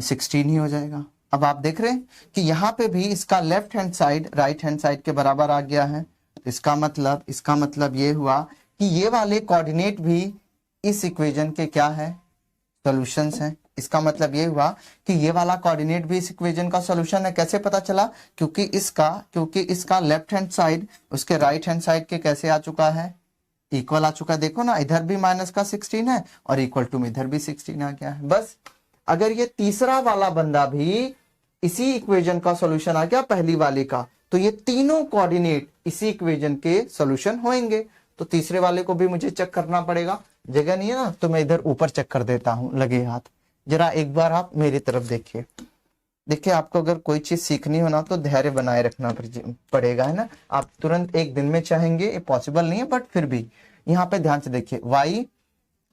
16 ही हो जाएगा। अब आप देख रहे हैं कि यहाँ पे भी इसका left hand side right hand side के बराबर आ गया है। तो इसका मतलब ये हुआ कि ये वाले कोऑर्डिनेट भी इस इक्वेशन के क्या है? सॉल्यूशंस हैं। इसका मतलब ये हुआ कि ये वाला कोऑर्डिनेट भी इस इक्वेशन का सॉल्यूशन है। कैसे पता चला? क्योंकि इसका लेफ्ट हैंड साइड उसके राइट हैंड साइड के कैसे आ चुका है? इक्वल आ चुका है। देखो ना, इधर भी माइनस का 16 है और इक्वल टू में इधर भी 16 आ गया है। बस अगर ये तीसरा वाला बंदा भी इसी इक्वेशन का सॉल्यूशन आ गया पहली वाले का, तो ये तीनों कोऑर्डिनेट इसी इक्वेशन के सॉल्यूशन होंगे। तो तीसरे वाले को भी मुझे चेक करना पड़ेगा। जगह नहीं है ना, तो मैं इधर ऊपर चेक कर देता हूँ लगे हाथ। जरा एक बार आप मेरी तरफ देखिए। देखिए, आपको अगर कोई चीज सीखनी हो ना तो धैर्य बनाए रखना पड़ेगा, है ना। आप तुरंत एक दिन में चाहेंगे, ये पॉसिबल नहीं है, बट फिर भी यहाँ पे ध्यान से देखिए। y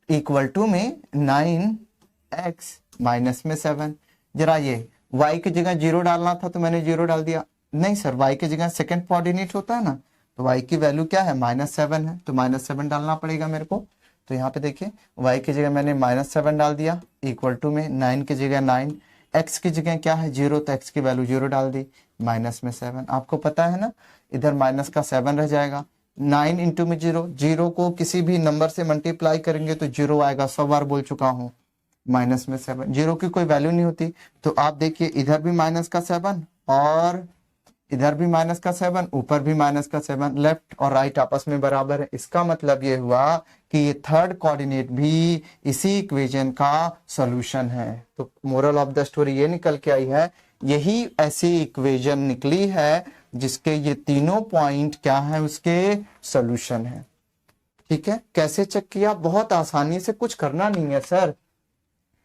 इक्वल टू में 9x माइनस में 7। जरा ये y की जगह 0 डालना था तो मैंने 0 डाल दिया। नहीं सर, y की जगह सेकंड कोऑर्डिनेट होता है ना, तो y की वैल्यू क्या है, -7 है, तो -7 डालना पड़ेगा मेरे को। तो यहाँ पे देखिए y की जगह मैंने -7 डाल दिया, इक्वल टू में 9 की जगह 9, x की जगह क्या है 0, तो x की वैल्यू 0 डाल दी, माइनस में 7। आपको पता है ना, इधर माइनस का 7 रह जाएगा। 9 इंटू में 0, 0 को किसी भी नंबर से मल्टीप्लाई करेंगे तो 0 आएगा, 100 बार बोल चुका हूँ। माइनस में 7, 0 की कोई वैल्यू नहीं होती। तो आप देखिए इधर भी माइनस का 7 और इधर भी माइनस का 7, ऊपर भी माइनस का 7, लेफ्ट और राइट आपस में बराबर है। इसका मतलब ये हुआ कि ये थर्ड कोऑर्डिनेट भी इसी इक्वेशन का सॉल्यूशन है। तो मोरल ऑफ द स्टोरी ये निकल के आई है, यही ऐसी इक्वेशन निकली है जिसके ये तीनों पॉइंट क्या है, उसके सॉल्यूशन है। ठीक है, कैसे चेक किया, बहुत आसानी से, कुछ करना नहीं है सर।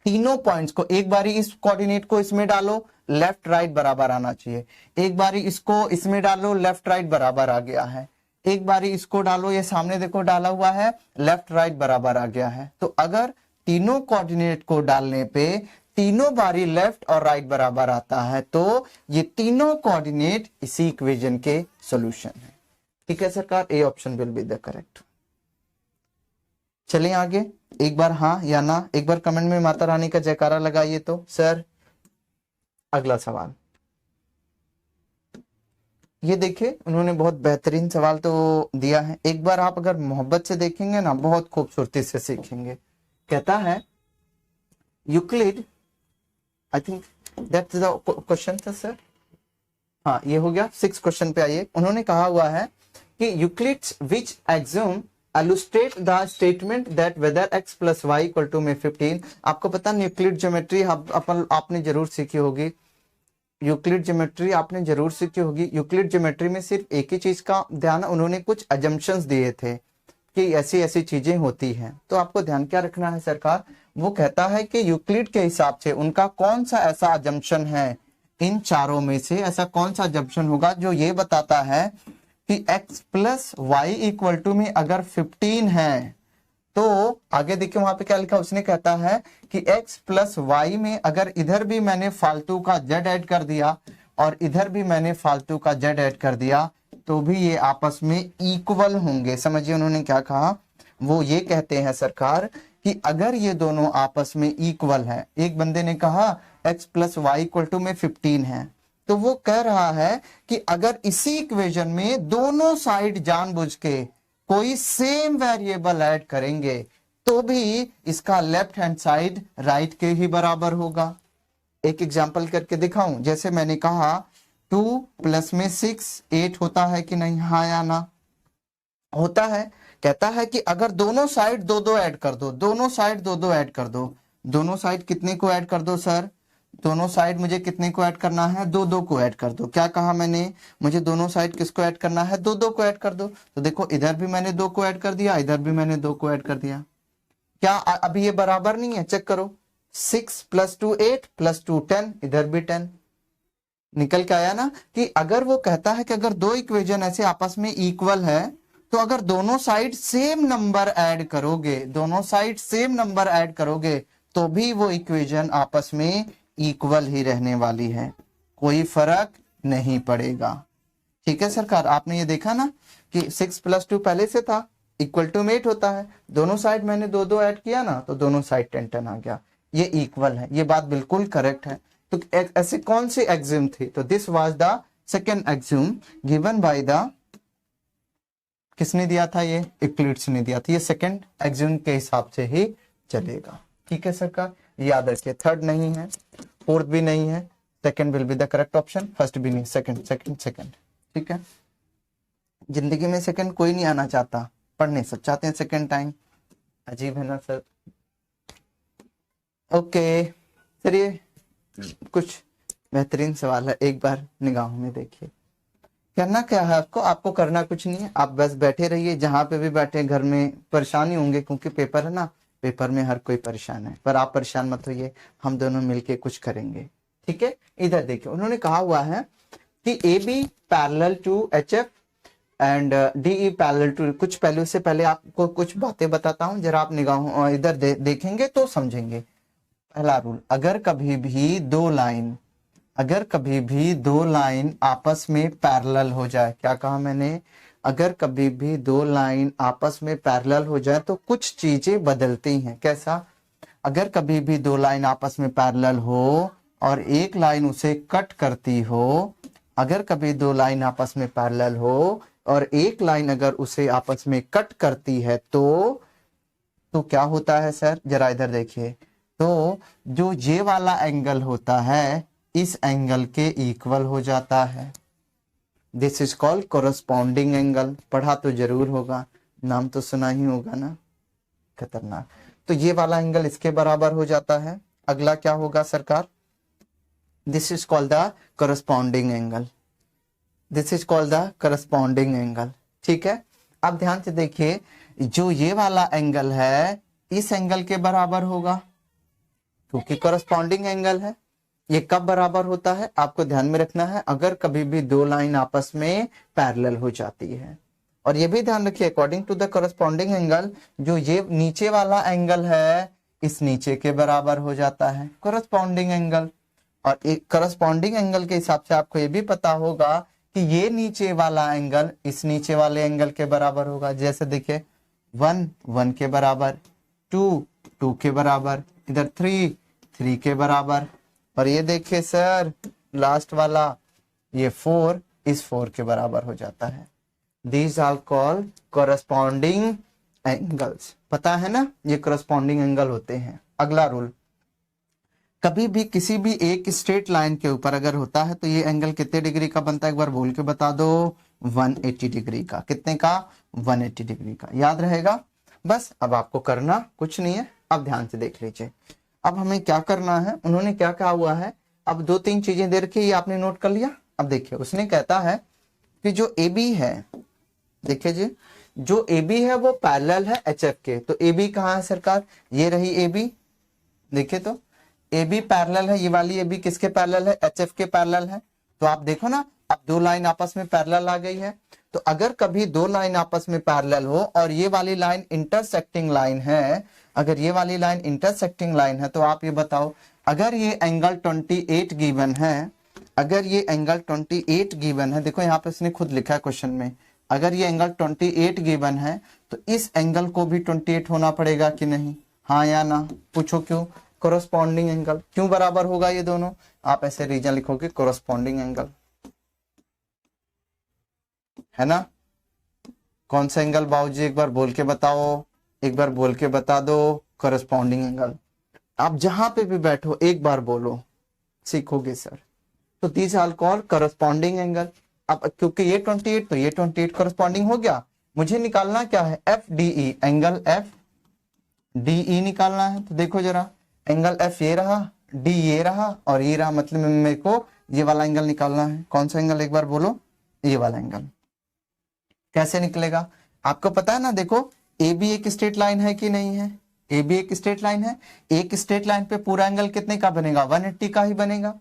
तीनों पॉइंट्स को एक बारी इस कोऑर्डिनेट को इसमें डालो, लेफ्ट राइट बराबर आना चाहिए। एक बारी इसको इसमें डालो, लेफ्ट राइट बराबर आ गया है। एक बारी इसको डालो, ये सामने देखो डाला हुआ है, लेफ्ट राइट बराबर आ गया है। तो अगर तीनों कोऑर्डिनेट को डालने पे तीनों बारी लेफ्ट और राइट बराबर आता है तो ये तीनों कोऑर्डिनेट इसी इक्वेशन के सॉल्यूशन है। ठीक है सरकार, A option will be the correct. चलिए आगे, एक बार हाँ या ना, एक बार कमेंट में माता रानी का जयकारा लगाइए। तो सर अगला सवाल, ये देखिए उन्होंने बहुत बेहतरीन सवाल तो दिया है। एक बार आप अगर मोहब्बत से देखेंगे ना, बहुत खूबसूरती से सीखेंगे। कहता है Euclid, I think that's the question था सर। हाँ ये हो गया। 6 क्वेश्चन पे आइए। उन्होंने कहा हुआ है कि Euclid's which assume illustrate the statement that whether x plus y equal to में 15। आपको पता यूक्लिड ज्योमेट्री आपने जरूर सीखी होगी। यूक्लिड ज्योमेट्री आपने जरूर सीखी होगी। यूक्लिड ज्योमेट्री में सिर्फ एक ही चीज का ध्यान, उन्होंने कुछ अजम्पशंस दिए थे कि ऐसी ऐसी चीजें होती हैं। तो आपको ध्यान क्या रखना है सरकार, वो कहता है कि यूक्लिड के हिसाब से उनका कौन सा ऐसा अजम्पशन है, इन चारों में से ऐसा कौन सा अजम्पशन होगा जो ये बताता है कि x plus Y equal to में अगर 15 है तो आगे देखिए वहां पे क्या लिखा, उसने कहता है कि x प्लस वाई में अगर इधर भी मैंने फालतू का z ऐड कर दिया और इधर भी मैंने फालतू का z ऐड कर दिया तो भी ये आपस में इक्वल होंगे। समझिए उन्होंने क्या कहा, वो ये कहते हैं सरकार कि अगर ये दोनों आपस में इक्वल है, एक बंदे ने कहा x plus Y equal to में 15 है, तो वो कह रहा है कि अगर इसी इक्वेशन में दोनों साइड जानबूझ के कोई सेम वेरिएबल ऐड करेंगे तो भी इसका लेफ्ट हैंड साइड राइट के ही बराबर होगा। एक एग्जांपल करके दिखाऊं, जैसे मैंने कहा 2 प्लस में 6 8 होता है कि नहीं, हाँ या ना, होता है। कहता है कि अगर दोनों साइड दो दो ऐड कर दो, दोनों साइड दो दो ऐड कर दो, दोनों साइड कितने को ऐड कर दो सर, दोनों साइड मुझे कितने को ऐड करना है, दो दो को ऐड कर दो। क्या कहा मैंने, मुझे दोनों साइड किसको ऐड करना है, दो दो को ऐड कर दो। तो देखो इधर भी मैंने 2 को ऐड कर दिया, इधर भी मैंने 2 को ऐड कर दिया। क्या अभी ये बराबर नहीं है, चेक करो। 6 प्लस 2 8 प्लस 2 10, इधर भी 10 निकल के आया ना। कि अगर वो कहता है कि अगर दो इक्वेशन ऐसे आपस में इक्वल है तो अगर दोनों साइड सेम नंबर ऐड करोगे, दोनों साइड सेम नंबर ऐड करोगे तो भी वो इक्वेशन आपस में इक्वल ही रहने वाली है, कोई फर्क नहीं पड़ेगा। ठीक है सरकार, आपने ये देखा ना कि 6 प्लस 2 पहले से था, इक्वल टू में 8 होता है, दोनों साइड मैंने दो दो ऐड किया ना तो दोनों साइड 10 10 आ गया, ये इक्वल है। ये बात बिल्कुल करेक्ट है। तो ऐसे कौन सी एक्सिम थी, तो this was the second Exim given by the, किसने दिया था, ये यूक्लिड्स ने दिया था। ये सेकंड एक्सिम के हिसाब से ही चलेगा। ठीक है सरकार, याद रखिए, थर्ड नहीं है, फोर्थ भी नहीं है, second will be the correct option, first भी नहीं, सेकंड सेकंड सेकंड। ठीक है, जिंदगी में सेकंड कोई नहीं आना चाहता, पढ़ने सब चाहते हैं सेकंड टाइम, अजीब है ना सर। ओके चलिए, कुछ बेहतरीन सवाल है, एक बार निगाहों में देखिए। करना क्या है आपको, आपको करना कुछ नहीं है, आप बस बैठे रहिए जहां पे भी बैठे, घर में परेशान ही होंगे क्योंकि पेपर है ना, पेपर में हर कोई परेशान है, पर आप परेशान मत होइए, हम दोनों मिलके कुछ करेंगे। ठीक है, इधर देखिए उन्होंने कहा हुआ है कि A B parallel to H F and D E parallel to, कुछ पहले से पहले आपको कुछ बातें बताता हूं, जरा आप निगाहों इधर देखेंगे तो समझेंगे। पहला रूल, अगर कभी भी दो लाइन आपस में पैरेलल हो जाए, क्या कहा मैंने, अगर कभी भी दो लाइन आपस में पैरेलल हो जाए तो कुछ चीजें बदलती हैं। कैसा, अगर कभी भी दो लाइन आपस में पैरेलल हो और एक लाइन उसे कट करती हो, अगर कभी दो लाइन आपस में पैरेलल हो और एक लाइन अगर उसे आपस में कट करती है तो क्या होता है सर, जरा इधर देखिए, तो जो ये वाला एंगल होता है इस एंगल के इक्वल हो जाता है। This is called corresponding angle. पढ़ा तो जरूर होगा, नाम तो सुना ही होगा ना, खतरनाक। तो ये वाला एंगल इसके बराबर हो जाता है। अगला क्या होगा सरकार, this is called the corresponding angle, this is called the corresponding angle. ठीक है, अब ध्यान से देखिए, जो ये वाला एंगल है इस एंगल के बराबर होगा क्योंकि करस्पॉन्डिंग एंगल है। ये कब बराबर होता है आपको ध्यान में रखना है, अगर कभी भी दो लाइन आपस में पैरेलल हो जाती है। और ये भी ध्यान रखिए, according to the corresponding angle, जो ये नीचे वाला एंगल है इस नीचे के बराबर हो जाता है करस्पॉन्डिंग एंगल। और एक करस्पॉन्डिंग एंगल के हिसाब से आपको ये भी पता होगा कि ये नीचे वाला एंगल इस नीचे वाले एंगल के बराबर होगा। जैसे देखिए 1 के बराबर, 2 के बराबर, इधर 3 के बराबर, और ये देखिए सर लास्ट वाला ये 4 इस 4 के बराबर हो जाता है। These are called corresponding angles. पता है ना, ये कोरस्पॉन्डिंग एंगल होते हैं। अगला रूल, कभी भी किसी भी एक स्ट्रेट लाइन के ऊपर अगर होता है तो ये एंगल कितने डिग्री का बनता है, एक बार बोल के बता दो, 180 डिग्री का। कितने का, 180 डिग्री का। याद रहेगा, बस अब आपको करना कुछ नहीं है। अब ध्यान से देख लीजिए, अब हमें क्या करना है, उन्होंने क्या कहा हुआ है, अब 2-3 चीजें दे रखी है, ये आपने नोट कर लिया। अब देखिए उसने कहता है कि जो ए बी है, देखिए जी, जो ए बी है वो पैरेलल है एच एफ के। तो ए बी कहाँ है सरकार, ये रही ए बी, देखिए तो ए बी पैरेलल है, ये वाली ए बी किसके पैरेलल है, एच एफ के पैरेलल है। तो आप देखो ना, अब दो लाइन आपस में पैरेलल आ गई है। तो अगर कभी दो लाइन आपस में पैरेलल हो और ये वाली लाइन इंटरसेक्टिंग लाइन है, अगर ये वाली लाइन इंटरसेक्टिंग लाइन है, तो आप ये बताओ, अगर ये एंगल 28 गिवन है, अगर ये एंगल 28 गिवन है, देखो यहाँ पे इसने खुद लिखा है क्वेश्चन में, अगर ये एंगल 28 गिवन है तो इस एंगल को भी 28 होना पड़ेगा कि नहीं, हाँ या ना, पूछो क्यों। कोरस्पॉन्डिंग एंगल, क्यों बराबर होगा ये दोनों, आप ऐसे रीजन लिखोगे, कोरस्पॉन्डिंग एंगल है ना। कौन सा एंगल बाबूजी, एक बार बोल के बताओ, एक बार बोल के बता दो, कोरस्पॉन्डिंग एंगल। आप जहां पे भी बैठो एक बार बोलो, सीखोगे सर। तो these are called corresponding angle. अब क्योंकि ये 28 तो ये 28 कोरस्पॉन्डिंग हो गया, मुझे निकालना क्या है, एफ डी ई, एंगल एफ डी ई निकालना है। तो देखो जरा, एंगल एफ ये रहा, डी ये रहा और ये रहा, मतलब मेरे को ये वाला एंगल निकालना है। कौन सा एंगल, एक बार बोलो, ये वाला एंगल। कैसे निकलेगा, आपको पता है ना, देखो ए बी एक स्ट्रेट लाइन है कि नहीं है, ए बी एक स्ट्रेट लाइन है, एक स्ट्रेट लाइन पे पूरा एंगल कितने का बनेगा, 180 का ही बनेगा।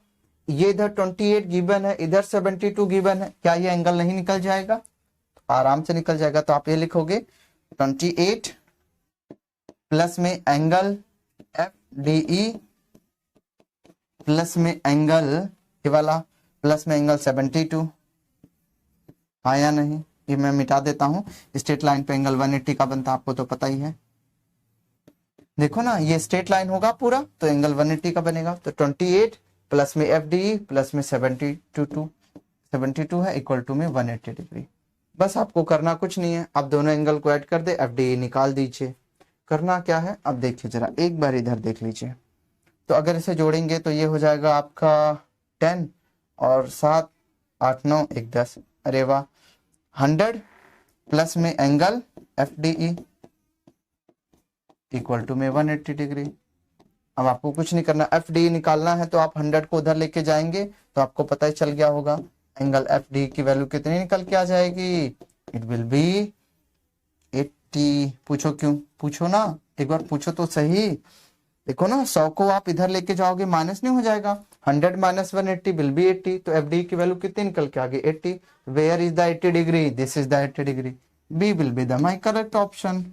ये इधर 28 गिवन है, इधर 72 गिवन है, क्या ये एंगल नहीं निकल जाएगा, आराम से निकल जाएगा। तो आप ये लिखोगे 28 प्लस में angle F D E plus में एंगल ये वाला प्लस में एंगल 72, हाँ या नहीं। ये मैं मिटा देता हूं, स्ट्रेट लाइन पे एंगल 180 का बनता, आपको तो पता ही है। देखो ना, ये स्ट्रेट लाइन होगा पूरा तो एंगल 180 का बनेगा। तो 28 प्लस में एफ डी प्लस में 72 है इक्वल टू में 180 डिग्री। बस आपको करना कुछ नहीं है, आप दोनों एंगल को ऐड कर दे, एफ डी निकाल दीजिए। करना क्या है, अब देखिए जरा एक बार इधर देख लीजिए। तो अगर इसे जोड़ेंगे तो ये हो जाएगा आपका 10 और 7 8 9 1 10, अरे वाह, 100 प्लस में angle F D E equal to में 180 डिग्री। अब आपको कुछ नहीं करना, एफ डी निकालना है तो आप 100 को उधर लेके जाएंगे तो आपको पता ही चल गया होगा, एंगल एफ डी की वैल्यू कितनी निकल के आ जाएगी? It will B 80। पूछो क्यों? पूछो ना, एक बार पूछो तो सही। देखो ना, 100 को आप इधर लेके जाओगे माइनस नहीं हो जाएगा? 100 माइनस 180 विल बी 80। तो एफ डी की वैल्यू कितनी निकल के आ गई? 80। Where is the 80 degree? This is the 80 degree. B will be the my correct option.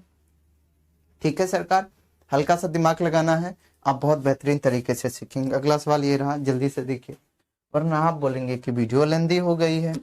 ठीक है सरकार, हल्का सा दिमाग लगाना है, आप बहुत बेहतरीन तरीके से सीखेंगे। अगला सवाल ये रहा, जल्दी से देखिए, वरना आप बोलेंगे कि वीडियो लेंदी हो गई है।